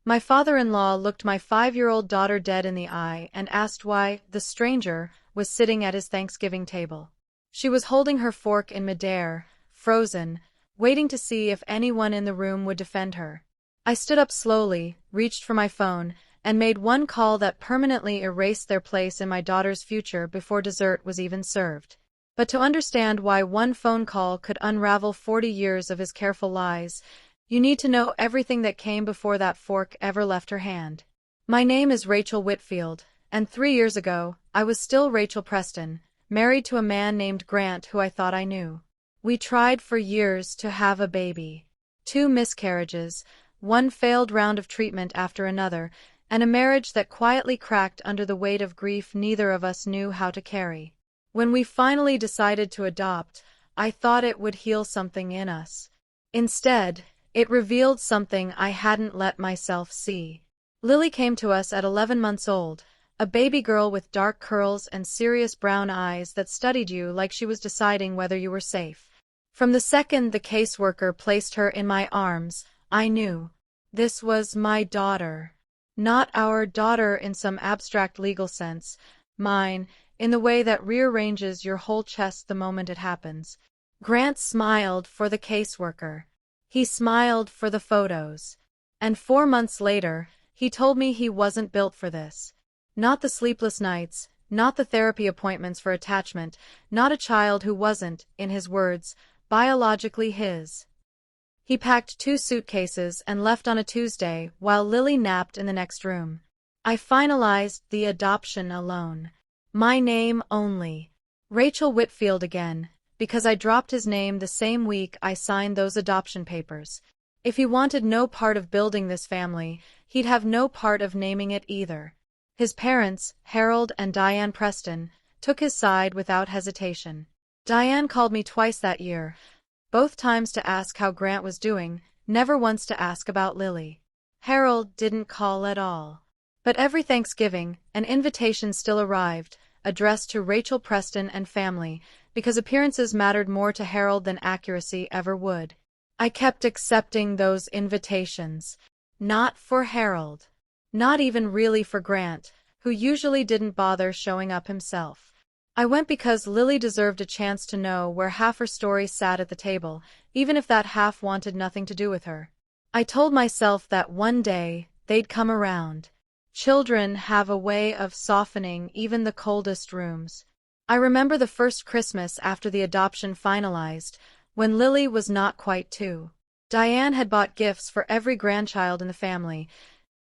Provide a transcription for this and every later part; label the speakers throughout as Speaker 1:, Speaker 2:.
Speaker 1: My father-in-law looked my 5-year-old daughter dead in the eye and asked why the stranger was sitting at his Thanksgiving table. She was holding her fork in midair, frozen, waiting to see if anyone in the room would defend her. I stood up slowly, reached for my phone, and made one call that permanently erased their place in my daughter's future before dessert was even served. But to understand why one phone call could unravel 40 years of his careful lies, you need to know everything that came before that fork ever left her hand. My name is Rachel Whitfield, and 3 years ago, I was still Rachel Preston, married to a man named Grant who I thought I knew. We tried for years to have a baby. 2 miscarriages, 1 failed round of treatment after another, and a marriage that quietly cracked under the weight of grief neither of us knew how to carry. When we finally decided to adopt, I thought it would heal something in us. Instead, it revealed something I hadn't let myself see. Lily came to us at 11 months old, a baby girl with dark curls and serious brown eyes that studied you like she was deciding whether you were safe. From the second the caseworker placed her in my arms, I knew. This was my daughter. Not our daughter in some abstract legal sense, mine, in the way that rearranges your whole chest the moment it happens. Grant smiled for the caseworker. He smiled for the photos. And 4 months later, he told me he wasn't built for this. Not the sleepless nights, not the therapy appointments for attachment, not a child who wasn't, in his words, biologically his. He packed 2 suitcases and left on a Tuesday while Lily napped in the next room. I finalized the adoption alone. My name only. Rachel Whitfield again, because I dropped his name the same week I signed those adoption papers. If he wanted no part of building this family, he'd have no part of naming it either. His parents, Harold and Diane Preston, took his side without hesitation. Diane called me twice that year, both times to ask how Grant was doing, never once to ask about Lily. Harold didn't call at all. But every Thanksgiving, an invitation still arrived, addressed to Rachel Preston and family, because appearances mattered more to Harold than accuracy ever would. I kept accepting those invitations. Not for Harold. Not even really for Grant, who usually didn't bother showing up himself. I went because Lily deserved a chance to know where half her story sat at the table, even if that half wanted nothing to do with her. I told myself that one day, they'd come around. Children have a way of softening even the coldest rooms. I remember the first Christmas after the adoption finalized, when Lily was not quite 2. Diane had bought gifts for every grandchild in the family,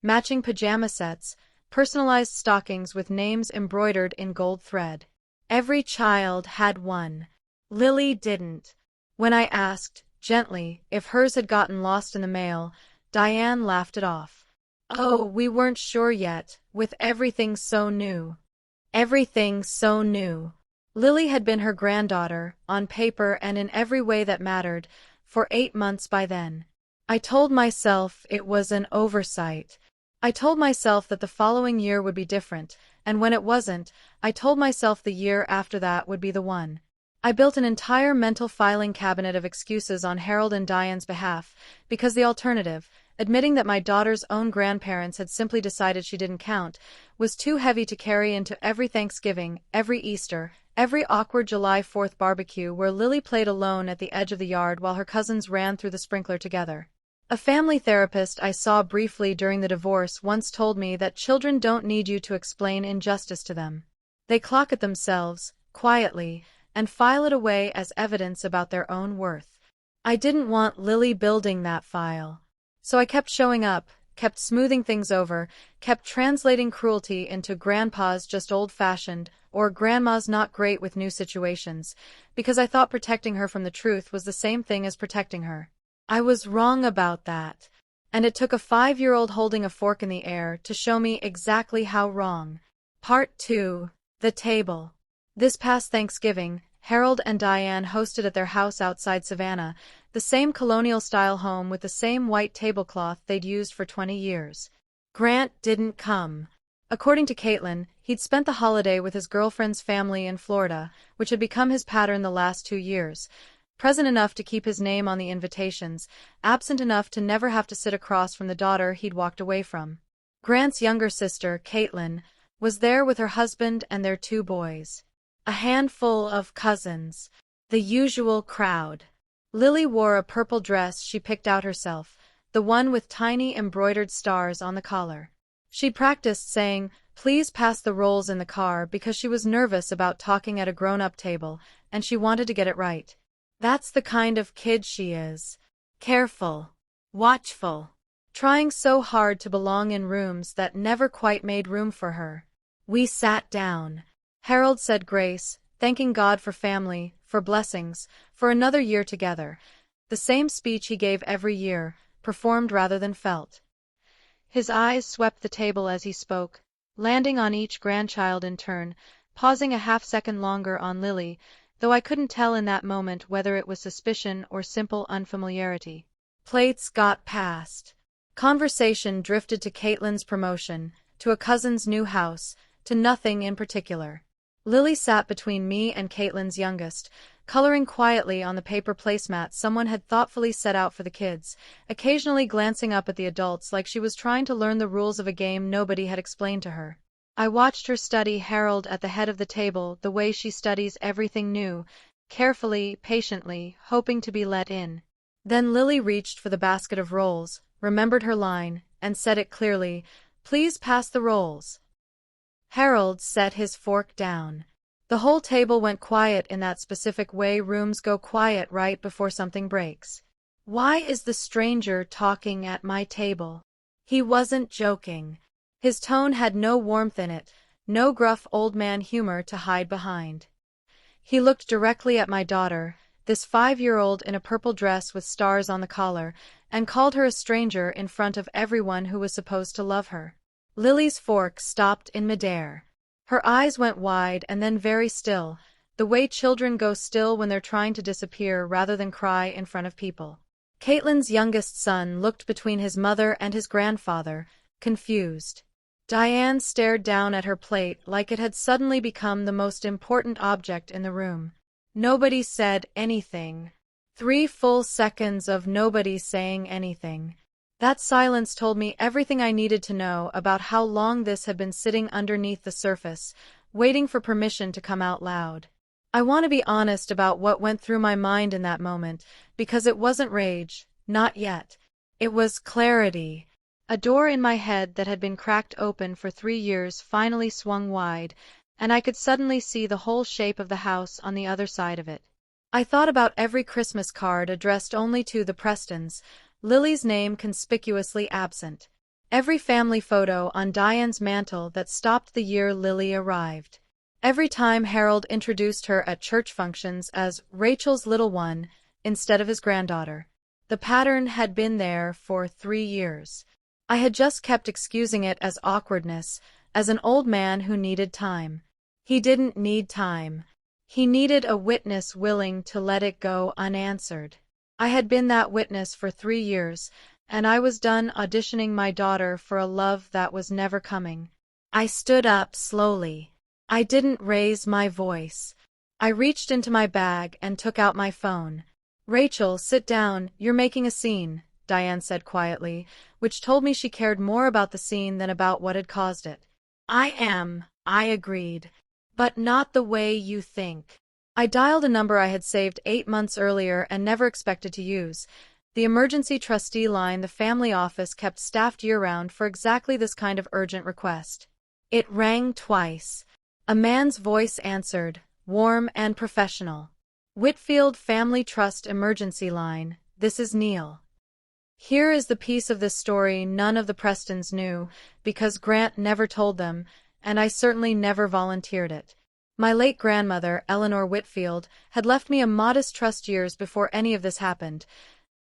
Speaker 1: matching pajama sets, personalized stockings with names embroidered in gold thread. Every child had one. Lily didn't. When I asked, gently, if hers had gotten lost in the mail, Diane laughed it off. Oh, we weren't sure yet, with everything so new. Everything so new. Lily had been her granddaughter, on paper and in every way that mattered, for 8 months by then. I told myself it was an oversight. I told myself that the following year would be different, and when it wasn't, I told myself the year after that would be the one. I built an entire mental filing cabinet of excuses on Harold and Diane's behalf, because the alternative, admitting that my daughter's own grandparents had simply decided she didn't count, was too heavy to carry into every Thanksgiving, every Easter, every awkward July 4th barbecue where Lily played alone at the edge of the yard while her cousins ran through the sprinkler together. A family therapist I saw briefly during the divorce once told me that children don't need you to explain injustice to them. They clock it themselves, quietly, and file it away as evidence about their own worth. I didn't want Lily building that file. So I kept showing up, kept smoothing things over, kept translating cruelty into grandpa's just old-fashioned, or grandma's not great with new situations, because I thought protecting her from the truth was the same thing as protecting her. I was wrong about that. And it took a 5-year-old holding a fork in the air to show me exactly how wrong. Part 2. The Table. This past Thanksgiving, Harold and Diane hosted at their house outside Savannah, the same colonial-style home with the same white tablecloth they'd used for 20 years. Grant didn't come. According to Caitlin, he'd spent the holiday with his girlfriend's family in Florida, which had become his pattern the last 2 years. present enough to keep his name on the invitations, absent enough to never have to sit across from the daughter he'd walked away from. Grant's younger sister, Caitlin, was there with her husband and their 2 boys. A handful of cousins. The usual crowd. Lily wore a purple dress she picked out herself, the one with tiny embroidered stars on the collar. She practiced saying, "Please pass the rolls in the car," because she was nervous about talking at a grown-up table, and she wanted to get it right. That's the kind of kid she is. Careful. Watchful. Trying so hard to belong in rooms that never quite made room for her. We sat down. Harold said grace, thanking God for family, for blessings, for another year together. The same speech he gave every year, performed rather than felt. His eyes swept the table as he spoke, landing on each grandchild in turn, pausing a half-second longer on Lily, though I couldn't tell in that moment whether it was suspicion or simple unfamiliarity. Plates got passed. Conversation drifted to Caitlin's promotion, to a cousin's new house, to nothing in particular. Lily sat between me and Caitlin's youngest, coloring quietly on the paper placemat someone had thoughtfully set out for the kids, occasionally glancing up at the adults like she was trying to learn the rules of a game nobody had explained to her. I watched her study Harold at the head of the table the way she studies everything new, carefully, patiently, hoping to be let in. Then Lily reached for the basket of rolls, remembered her line, and said it clearly, "Please pass the rolls." Harold set his fork down. The whole table went quiet in that specific way rooms go quiet right before something breaks. Why is the stranger talking at my table? He wasn't joking. His tone had no warmth in it, no gruff old man humor to hide behind. He looked directly at my daughter, this 5-year-old in a purple dress with stars on the collar, and called her a stranger in front of everyone who was supposed to love her. Lily's fork stopped in midair. Her eyes went wide and then very still, the way children go still when they're trying to disappear rather than cry in front of people. Caitlin's youngest son looked between his mother and his grandfather, confused. Diane stared down at her plate like it had suddenly become the most important object in the room. Nobody said anything. 3 full seconds of nobody saying anything. That silence told me everything I needed to know about how long this had been sitting underneath the surface, waiting for permission to come out loud. I want to be honest about what went through my mind in that moment, because it wasn't rage, not yet. It was clarity. A door in my head that had been cracked open for 3 years finally swung wide, and I could suddenly see the whole shape of the house on the other side of it. I thought about every Christmas card addressed only to the Prestons, Lily's name conspicuously absent. Every family photo on Diane's mantle that stopped the year Lily arrived. Every time Harold introduced her at church functions as Rachel's little one instead of his granddaughter. The pattern had been there for 3 years. I had just kept excusing it as awkwardness, as an old man who needed time. He didn't need time. He needed a witness willing to let it go unanswered. I had been that witness for 3 years, and I was done auditioning my daughter for a love that was never coming. I stood up slowly. I didn't raise my voice. I reached into my bag and took out my phone. "Rachel, sit down, you're making a scene," Diane said quietly, which told me she cared more about the scene than about what had caused it. "I am," I agreed. "But not the way you think." I dialed a number I had saved 8 months earlier and never expected to use. The emergency trustee line the family office kept staffed year-round for exactly this kind of urgent request. It rang twice. A man's voice answered, warm and professional. "Whitfield Family Trust Emergency Line, this is Neil." Here is the piece of this story none of the Prestons knew, because Grant never told them, and I certainly never volunteered it. My late grandmother, Eleanor Whitfield, had left me a modest trust years before any of this happened.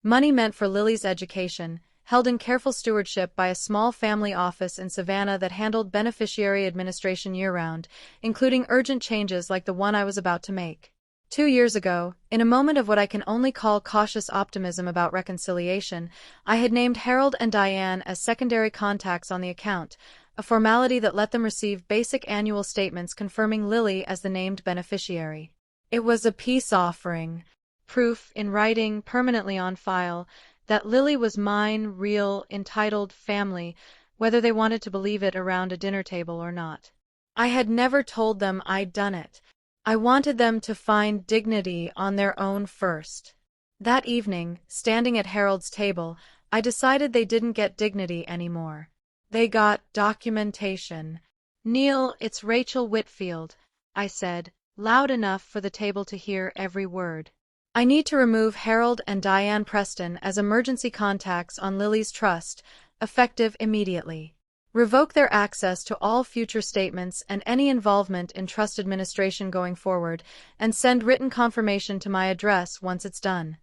Speaker 1: Money meant for Lily's education, held in careful stewardship by a small family office in Savannah that handled beneficiary administration year-round, including urgent changes like the one I was about to make. 2 years ago, in a moment of what I can only call cautious optimism about reconciliation, I had named Harold and Diane as secondary contacts on the account, a formality that let them receive basic annual statements confirming Lily as the named beneficiary. It was a peace offering. proof in writing permanently on file that Lily was mine, real, entitled family, whether they wanted to believe it around a dinner table or not. I had never told them I'd done it. I wanted them to find dignity on their own first. That evening, standing at Harold's table, I decided they didn't get dignity anymore. They got documentation. "Neil, it's Rachel Whitfield," I said, loud enough for the table to hear every word. "I need to remove Harold and Diane Preston as emergency contacts on Lily's trust, effective immediately. Revoke their access to all future statements and any involvement in trust administration going forward, and send written confirmation to my address once it's done."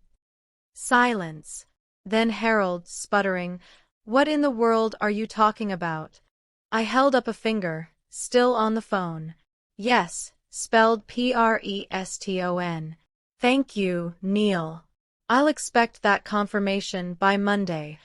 Speaker 1: Silence. Then Harold, sputtering, "What in the world are you talking about?" I held up a finger, still on the phone. "Yes, spelled Preston. Thank you, Neil. I'll expect that confirmation by Monday."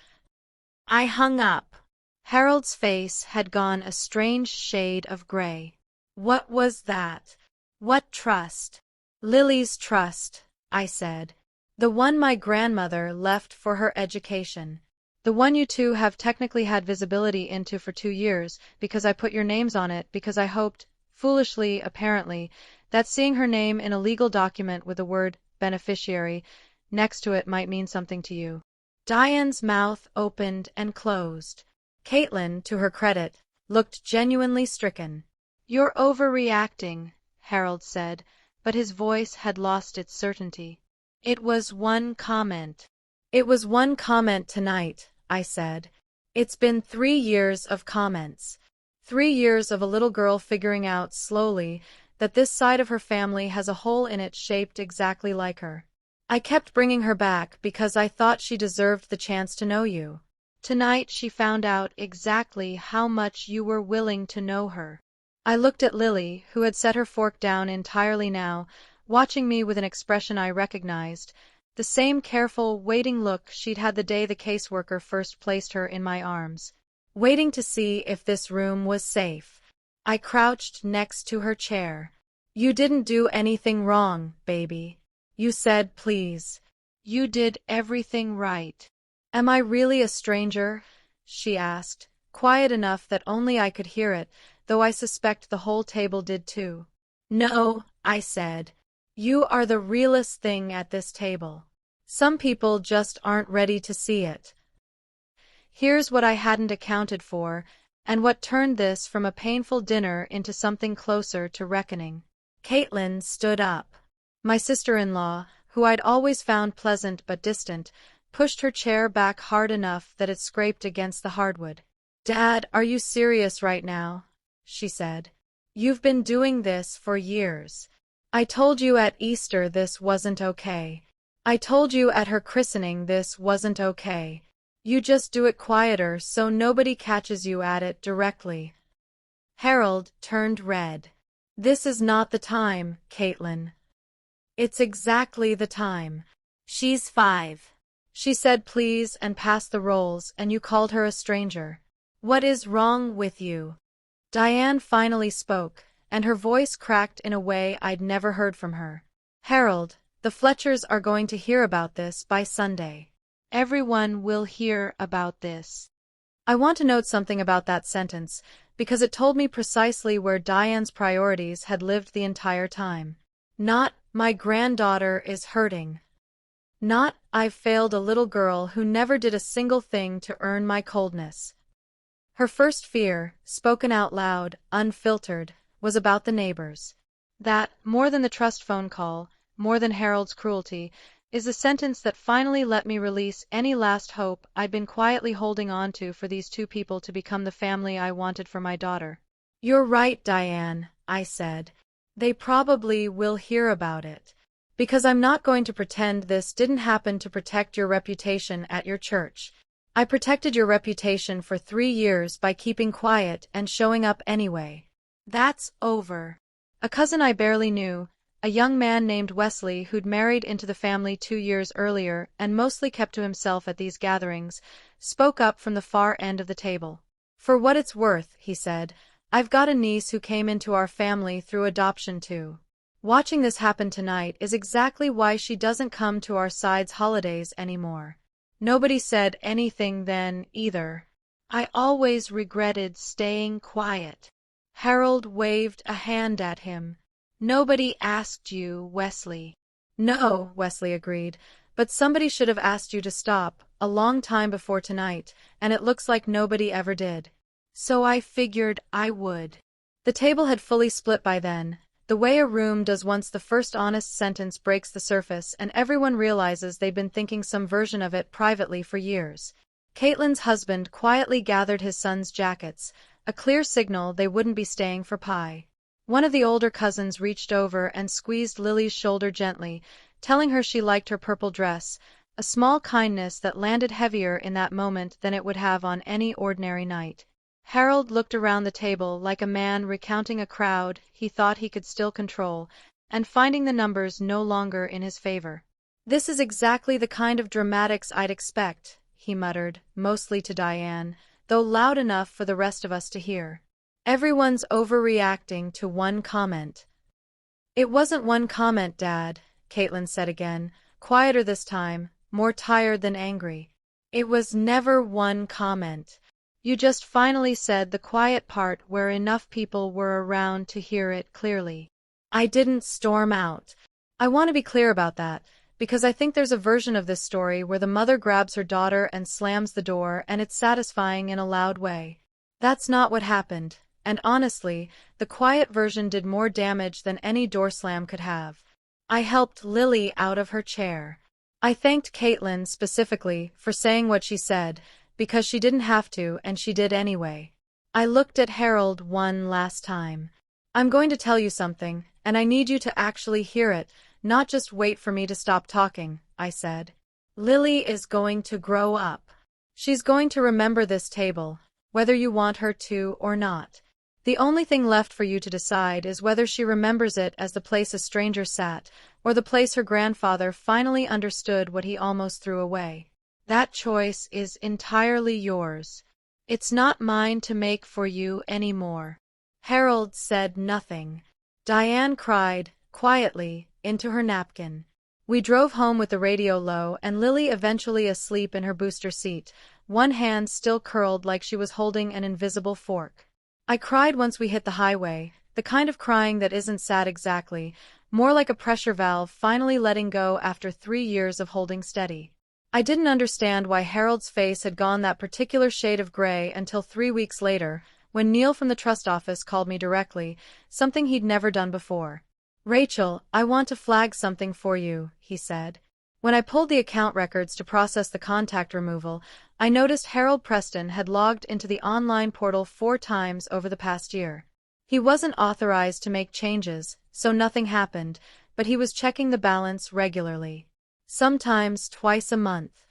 Speaker 1: I hung up. Harold's face had gone a strange shade of gray. "What was that? What trust?" "Lily's trust," I said. "The one my grandmother left for her education. The one you two have technically had visibility into for 2 years, because I put your names on it, because I hoped, foolishly apparently, that seeing her name in a legal document with the word beneficiary next to it might mean something to you." Diane's mouth opened and closed. Caitlin, to her credit, looked genuinely stricken. "You're overreacting," Harold said, but his voice had lost its certainty. "It was one comment." "It was one comment tonight," I said. "It's been 3 years of comments. 3 years of a little girl figuring out, slowly, that this side of her family has a hole in it shaped exactly like her. I kept bringing her back because I thought she deserved the chance to know you. Tonight she found out exactly how much you were willing to know her." I looked at Lily, who had set her fork down entirely now, watching me with an expression I recognized, the same careful, waiting look she'd had the day the caseworker first placed her in my arms. Waiting to see if this room was safe. I crouched next to her chair. "You didn't do anything wrong, baby. You said please. You did everything right." "Am I really a stranger?" she asked, quiet enough that only I could hear it, though I suspect the whole table did too. "No," I said. "You are the realest thing at this table. Some people just aren't ready to see it." Here's what I hadn't accounted for, and what turned this from a painful dinner into something closer to reckoning. Caitlin stood up. My sister-in-law, who I'd always found pleasant but distant, pushed her chair back hard enough that it scraped against the hardwood. "Dad, are you serious right now?" she said. "You've been doing this for years. I told you at Easter this wasn't okay. I told you at her christening this wasn't okay. You just do it quieter so nobody catches you at it directly." Harold turned red. "This is not the time, Caitlin." "It's exactly the time. She's 5. She said please and passed the rolls, and you called her a stranger. What is wrong with you?" Diane finally spoke, and her voice cracked in a way I'd never heard from her. "Harold, the Fletchers are going to hear about this by Sunday. Everyone will hear about this." I want to note something about that sentence, because it told me precisely where Diane's priorities had lived the entire time. Not, "My granddaughter is hurting." Not, "I've failed a little girl who never did a single thing to earn my coldness." Her first fear, spoken out loud, unfiltered, was about the neighbors. That, more than the trust phone call, more than Harold's cruelty, is the sentence that finally let me release any last hope I'd been quietly holding on to for these two people to become the family I wanted for my daughter. "You're right, Diane," I said. "They probably will hear about it. Because I'm not going to pretend this didn't happen to protect your reputation at your church. I protected your reputation for 3 years by keeping quiet and showing up anyway. That's over." A cousin I barely knew, a young man named Wesley who'd married into the family 2 years earlier and mostly kept to himself at these gatherings, spoke up from the far end of the table. "For what it's worth," he said, "I've got a niece who came into our family through adoption too. Watching this happen tonight is exactly why she doesn't come to our side's holidays anymore. Nobody said anything then, either. I always regretted staying quiet. Harold waved a hand at him. Nobody asked you, Wesley. No, Wesley agreed, but somebody should have asked you to stop, a long time before tonight, and it looks like nobody ever did. So I figured I would. The table had fully split by then, the way a room does once the first honest sentence breaks the surface and everyone realizes they've been thinking some version of it privately for years. Caitlin's husband quietly gathered his son's jackets, a clear signal they wouldn't be staying for pie. One of the older cousins reached over and squeezed Lily's shoulder gently, telling her she liked her purple dress, a small kindness that landed heavier in that moment than it would have on any ordinary night. Harold looked around the table like a man recounting a crowd he thought he could still control, and finding the numbers no longer in his favor. This is exactly the kind of dramatics I'd expect, he muttered, mostly to Diane, though loud enough for the rest of us to hear. Everyone's overreacting to one comment. It wasn't one comment, Dad, Caitlin said again, quieter this time, more tired than angry. It was never one comment. You just finally said the quiet part where enough people were around to hear it clearly. I didn't storm out. I want to be clear about that, because I think there's a version of this story where the mother grabs her daughter and slams the door and it's satisfying in a loud way. That's not what happened, and honestly, the quiet version did more damage than any door slam could have. I helped Lily out of her chair. I thanked Caitlin specifically for saying what she said, because she didn't have to and she did anyway. I looked at Harold one last time. I'm going to tell you something, and I need you to actually hear it, not just wait for me to stop talking, I said. Lily is going to grow up. She's going to remember this table, whether you want her to or not. The only thing left for you to decide is whether she remembers it as the place a stranger sat, or the place her grandfather finally understood what he almost threw away. That choice is entirely yours. It's not mine to make for you anymore. Harold said nothing. Diane cried, quietly, into her napkin. We drove home with the radio low and Lily eventually asleep in her booster seat, one hand still curled like she was holding an invisible fork. I cried once we hit the highway, the kind of crying that isn't sad exactly, more like a pressure valve finally letting go after 3 years of holding steady. I didn't understand why Harold's face had gone that particular shade of gray until 3 weeks later, when Neil from the trust office called me directly, something he'd never done before. Rachel, I want to flag something for you, he said. When I pulled the account records to process the contact removal, I noticed Harold Preston had logged into the online portal 4 times over the past year. He wasn't authorized to make changes, so nothing happened, but he was checking the balance regularly. Sometimes twice a month.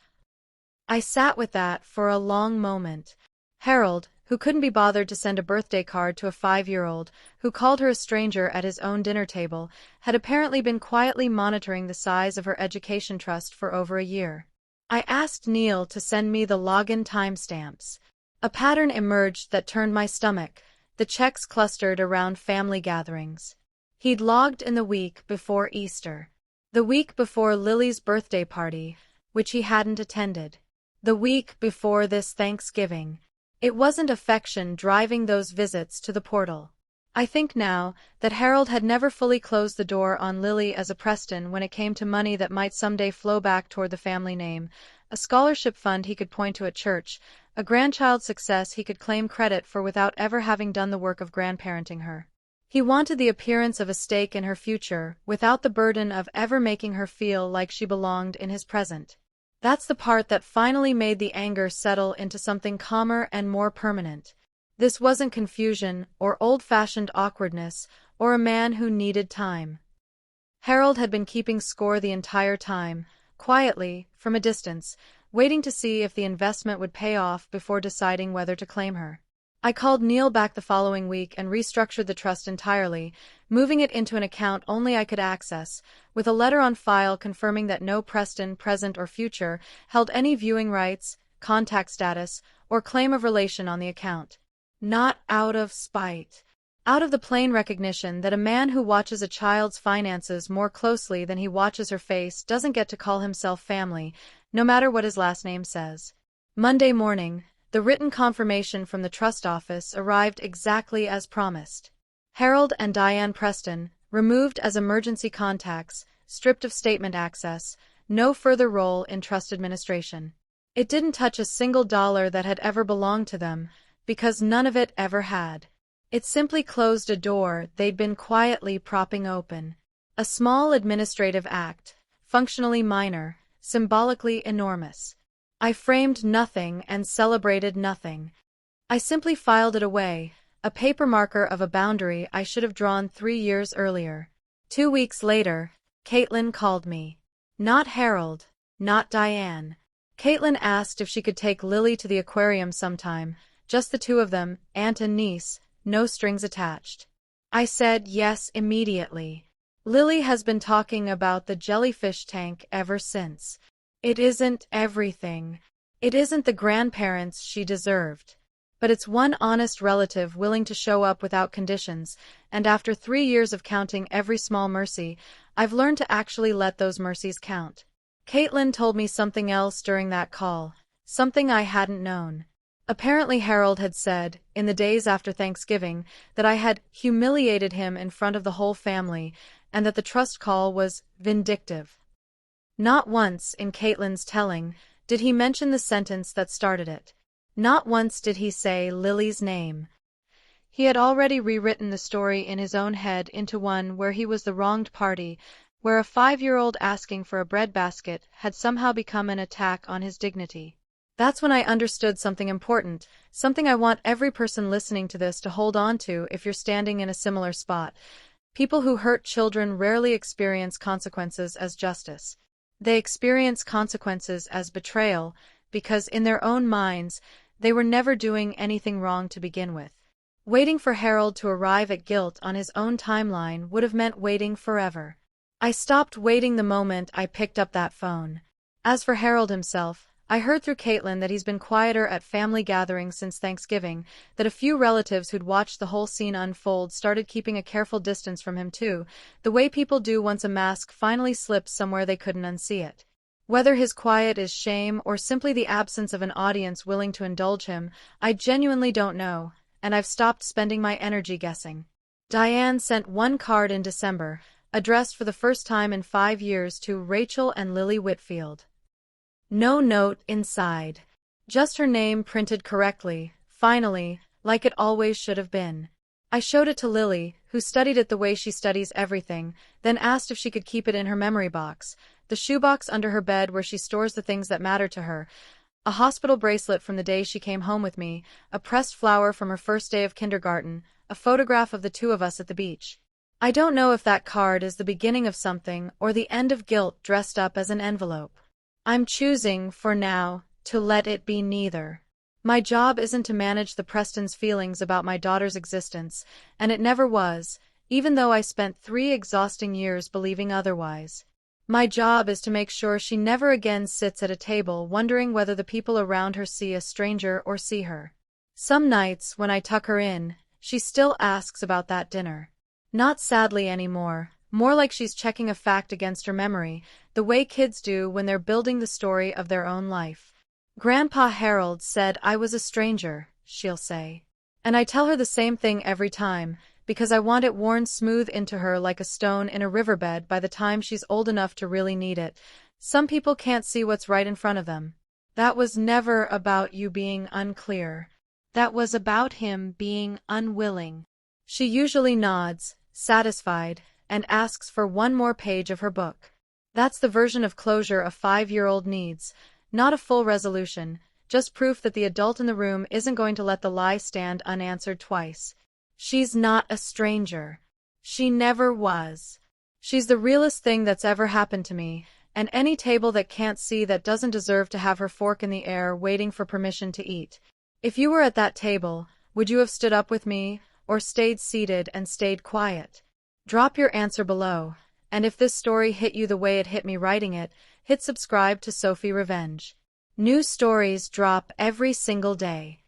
Speaker 1: I sat with that for a long moment. Harold, who couldn't be bothered to send a birthday card to a 5-year-old, who called her a stranger at his own dinner table, had apparently been quietly monitoring the size of her education trust for over a year. I asked Neil to send me the login timestamps. A pattern emerged that turned my stomach, the checks clustered around family gatherings. He'd logged in the week before Easter. The week before Lily's birthday party, which he hadn't attended. The week before this Thanksgiving. It wasn't affection driving those visits to the portal. I think now that Harold had never fully closed the door on Lily as a Preston when it came to money that might someday flow back toward the family name, a scholarship fund he could point to at church, a grandchild success he could claim credit for without ever having done the work of grandparenting her. He wanted the appearance of a stake in her future, without the burden of ever making her feel like she belonged in his present. That's the part that finally made the anger settle into something calmer and more permanent. This wasn't confusion, or old-fashioned awkwardness, or a man who needed time. Harold had been keeping score the entire time, quietly, from a distance, waiting to see if the investment would pay off before deciding whether to claim her. I called Neil back the following week and restructured the trust entirely, moving it into an account only I could access, with a letter on file confirming that no Preston, present or future, held any viewing rights, contact status, or claim of relation on the account. Not out of spite. Out of the plain recognition that a man who watches a child's finances more closely than he watches her face doesn't get to call himself family, no matter what his last name says. Monday morning, the written confirmation from the trust office arrived exactly as promised. Harold and Diane Preston, removed as emergency contacts, stripped of statement access, no further role in trust administration. It didn't touch a single dollar that had ever belonged to them, because none of it ever had. It simply closed a door they'd been quietly propping open. A small administrative act, functionally minor, symbolically enormous. I framed nothing and celebrated nothing. I simply filed it away, a paper marker of a boundary I should have drawn 3 years earlier. 2 weeks later, Caitlin called me. Not Harold, not Diane. Caitlin asked if she could take Lily to the aquarium sometime, just the two of them, aunt and niece, no strings attached. I said yes immediately. Lily has been talking about the jellyfish tank ever since. It isn't everything. It isn't the grandparents she deserved. But it's one honest relative willing to show up without conditions, and after 3 years of counting every small mercy, I've learned to actually let those mercies count. Caitlin told me something else during that call, something I hadn't known. Apparently Harold had said, in the days after Thanksgiving, that I had humiliated him in front of the whole family, and that the trust call was vindictive. Not once, in Caitlin's telling, did he mention the sentence that started it. Not once did he say Lily's name. He had already rewritten the story in his own head into one where he was the wronged party, where a 5-year-old asking for a breadbasket had somehow become an attack on his dignity. That's when I understood something important, something I want every person listening to this to hold on to if you're standing in a similar spot. People who hurt children rarely experience consequences as justice. They experience consequences as betrayal, because in their own minds, they were never doing anything wrong to begin with. Waiting for Harold to arrive at guilt on his own timeline would have meant waiting forever. I stopped waiting the moment I picked up that phone. As for Harold himself, I heard through Caitlin that he's been quieter at family gatherings since Thanksgiving, that a few relatives who'd watched the whole scene unfold started keeping a careful distance from him too, the way people do once a mask finally slips somewhere they couldn't unsee it. Whether his quiet is shame or simply the absence of an audience willing to indulge him, I genuinely don't know, and I've stopped spending my energy guessing. Diane sent one card in December, addressed for the first time in 5 years to Rachel and Lily Whitfield. No note inside. Just her name printed correctly, finally, like it always should have been. I showed it to Lily, who studied it the way she studies everything, then asked if she could keep it in her memory box, the shoebox under her bed where she stores the things that matter to her, a hospital bracelet from the day she came home with me, a pressed flower from her first day of kindergarten, a photograph of the two of us at the beach. I don't know if that card is the beginning of something or the end of guilt dressed up as an envelope. I'm choosing, for now, to let it be neither. My job isn't to manage the Prestons' feelings about my daughter's existence, and it never was, even though I spent 3 exhausting years believing otherwise. My job is to make sure she never again sits at a table wondering whether the people around her see a stranger or see her. Some nights, when I tuck her in, she still asks about that dinner. Not sadly anymore, more like she's checking a fact against her memory, the way kids do when they're building the story of their own life. Grandpa Harold said I was a stranger, she'll say. And I tell her the same thing every time, because I want it worn smooth into her like a stone in a riverbed by the time she's old enough to really need it. Some people can't see what's right in front of them. That was never about you being unclear. That was about him being unwilling. She usually nods, satisfied, and asks for one more page of her book. That's the version of closure a 5-year-old needs, not a full resolution, just proof that the adult in the room isn't going to let the lie stand unanswered twice. She's not a stranger. She never was. She's the realest thing that's ever happened to me, and any table that can't see that doesn't deserve to have her fork in the air waiting for permission to eat. If you were at that table, would you have stood up with me, or stayed seated and stayed quiet? Drop your answer below, and if this story hit you the way it hit me writing it, hit subscribe to Sophie Revenge. New stories drop every single day.